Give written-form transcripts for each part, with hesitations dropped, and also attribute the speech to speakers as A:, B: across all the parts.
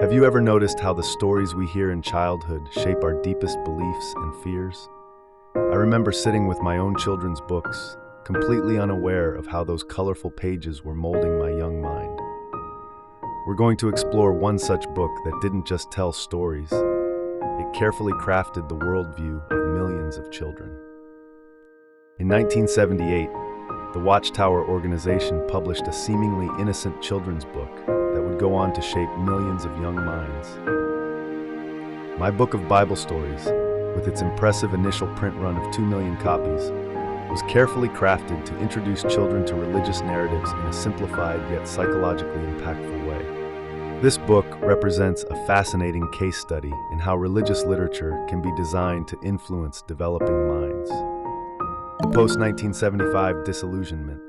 A: Have you ever noticed how the stories we hear in childhood shape our deepest beliefs and fears? I remember sitting with my own children's books, completely unaware of how those colorful pages were molding my young mind. We're going to explore one such book that didn't just tell stories, it carefully crafted the worldview of millions of children. In 1978, the Watchtower organization published a seemingly innocent children's book that would go on to shape millions of young minds. My book of Bible stories, with its impressive initial print run of 2 million copies, was carefully crafted to introduce children to religious narratives in a simplified yet psychologically impactful way. This book represents a fascinating case study in how religious literature can be designed to influence developing minds. The post-1975 disillusionment.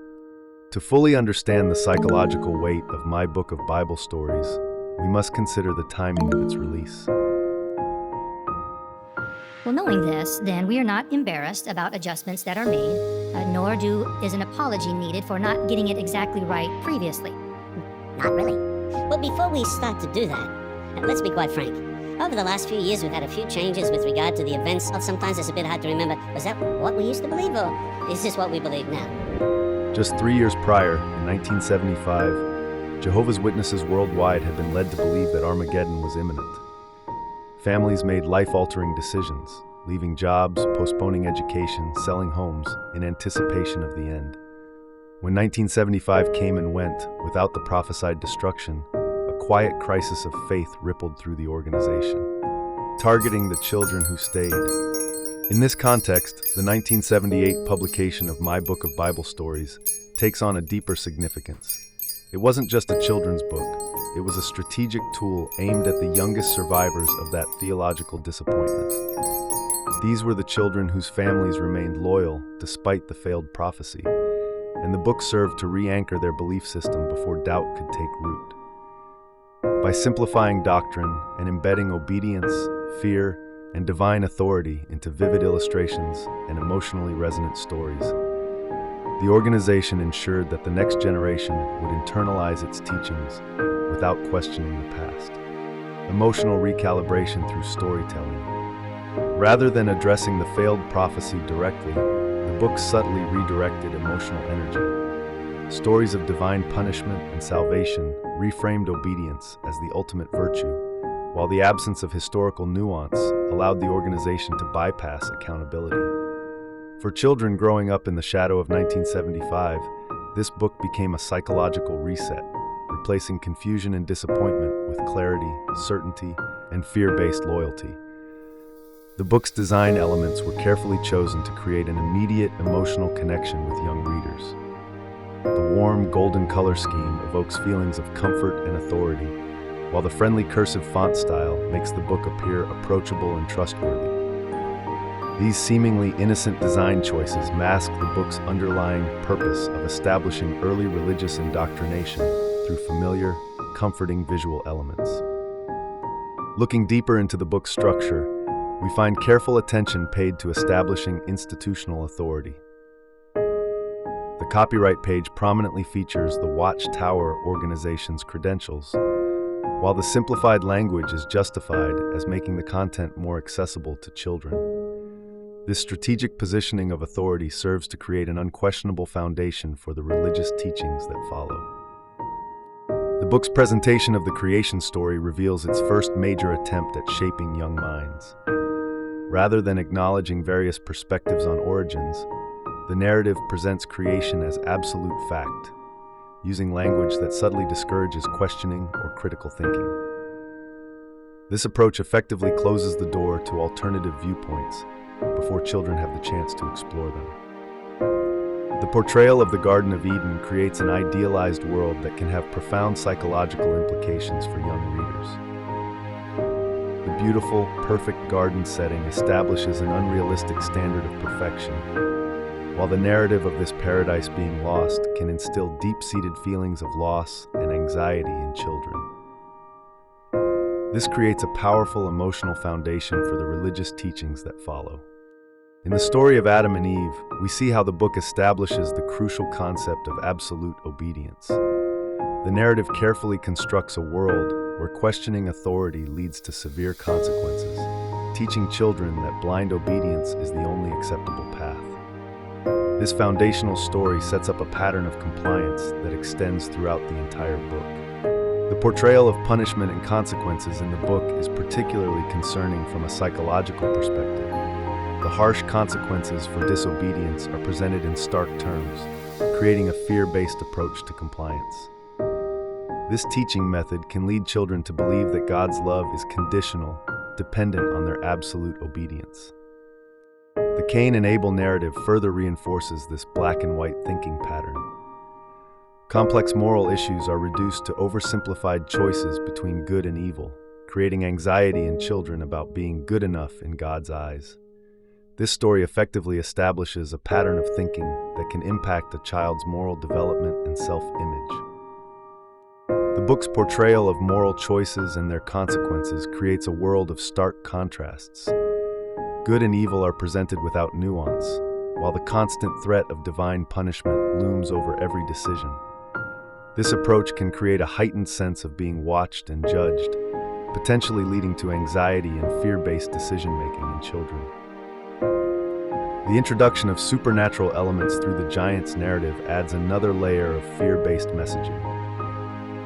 A: To fully understand the psychological weight of my book of Bible stories, we must consider the timing of its release.
B: Well, knowing this, then we are not embarrassed about adjustments that are made, nor is an apology needed for not getting it exactly right previously.
C: Not really. Well, before we start to do that, let's be quite frank. Over the last few years, we've had a few changes with regard to the events. Sometimes it's a bit hard to remember. Was that what we used to believe, or is this what we believe now?
A: Just 3 years prior, in 1975, Jehovah's Witnesses worldwide had been led to believe that Armageddon was imminent. Families made life-altering decisions, leaving jobs, postponing education, selling homes, in anticipation of the end. When 1975 came and went, without the prophesied destruction, a quiet crisis of faith rippled through the organization, targeting the children who stayed. In this context, the 1978 publication of my book of Bible stories takes on a deeper significance. It wasn't just a children's book, it was a strategic tool aimed at the youngest survivors of that theological disappointment. These were the children whose families remained loyal despite the failed prophecy, and the book served to re-anchor their belief system before doubt could take root. By simplifying doctrine and embedding obedience, fear, and divine authority into vivid illustrations and emotionally resonant stories, the organization ensured that the next generation would internalize its teachings without questioning the past. Emotional recalibration through storytelling. Rather than addressing the failed prophecy directly, the book subtly redirected emotional energy. Stories of divine punishment and salvation reframed obedience as the ultimate virtue, while the absence of historical nuance allowed the organization to bypass accountability. For children growing up in the shadow of 1975, this book became a psychological reset, replacing confusion and disappointment with clarity, certainty, and fear-based loyalty. The book's design elements were carefully chosen to create an immediate emotional connection with young readers. The warm, golden color scheme evokes feelings of comfort and authority, while the friendly cursive font style makes the book appear approachable and trustworthy. These seemingly innocent design choices mask the book's underlying purpose of establishing early religious indoctrination through familiar, comforting visual elements. Looking deeper into the book's structure, we find careful attention paid to establishing institutional authority. The copyright page prominently features the Watchtower organization's credentials, while the simplified language is justified as making the content more accessible to children. This strategic positioning of authority serves to create an unquestionable foundation for the religious teachings that follow. The book's presentation of the creation story reveals its first major attempt at shaping young minds. Rather than acknowledging various perspectives on origins, the narrative presents creation as absolute fact, using language that subtly discourages questioning or critical thinking. This approach effectively closes the door to alternative viewpoints before children have the chance to explore them. The portrayal of the Garden of Eden creates an idealized world that can have profound psychological implications for young readers. The beautiful, perfect garden setting establishes an unrealistic standard of perfection, while the narrative of this paradise being lost can instill deep-seated feelings of loss and anxiety in children. This creates a powerful emotional foundation for the religious teachings that follow. In the story of Adam and Eve, we see how the book establishes the crucial concept of absolute obedience. The narrative carefully constructs a world where questioning authority leads to severe consequences, teaching children that blind obedience is the only acceptable path. This foundational story sets up a pattern of compliance that extends throughout the entire book. The portrayal of punishment and consequences in the book is particularly concerning from a psychological perspective. The harsh consequences for disobedience are presented in stark terms, creating a fear-based approach to compliance. This teaching method can lead children to believe that God's love is conditional, dependent on their absolute obedience. The Cain and Abel narrative further reinforces this black and white thinking pattern. Complex moral issues are reduced to oversimplified choices between good and evil, creating anxiety in children about being good enough in God's eyes. This story effectively establishes a pattern of thinking that can impact a child's moral development and self-image. The book's portrayal of moral choices and their consequences creates a world of stark contrasts. Good and evil are presented without nuance, while the constant threat of divine punishment looms over every decision. This approach can create a heightened sense of being watched and judged, potentially leading to anxiety and fear-based decision-making in children. The introduction of supernatural elements through the giant's narrative adds another layer of fear-based messaging.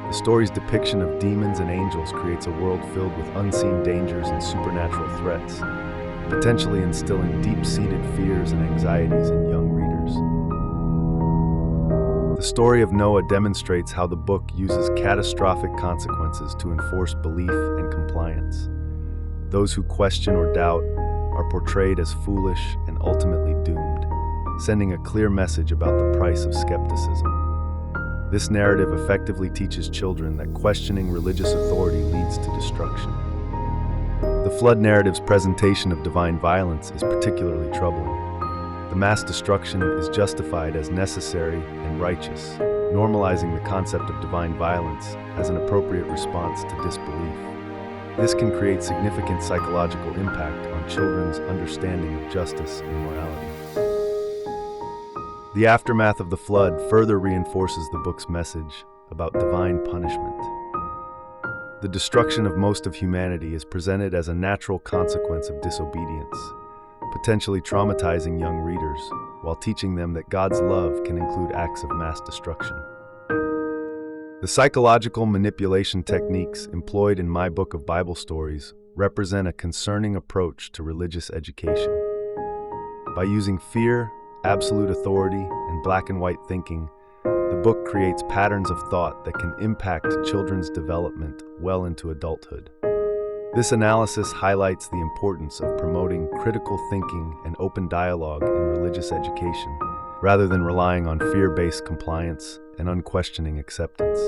A: The story's depiction of demons and angels creates a world filled with unseen dangers and supernatural threats, potentially instilling deep-seated fears and anxieties in young readers. The story of Noah demonstrates how the book uses catastrophic consequences to enforce belief and compliance. Those who question or doubt are portrayed as foolish and ultimately doomed, sending a clear message about the price of skepticism. This narrative effectively teaches children that questioning religious authority leads to destruction. The flood narrative's presentation of divine violence is particularly troubling. The mass destruction is justified as necessary and righteous, normalizing the concept of divine violence as an appropriate response to disbelief. This can create significant psychological impact on children's understanding of justice and morality. The aftermath of the flood further reinforces the book's message about divine punishment. The destruction of most of humanity is presented as a natural consequence of disobedience, potentially traumatizing young readers, while teaching them that God's love can include acts of mass destruction. The psychological manipulation techniques employed in my book of Bible stories represent a concerning approach to religious education. By using fear, absolute authority, and black and white thinking, the book creates patterns of thought that can impact children's development well into adulthood. This analysis highlights the importance of promoting critical thinking and open dialogue in religious education, rather than relying on fear-based compliance and unquestioning acceptance.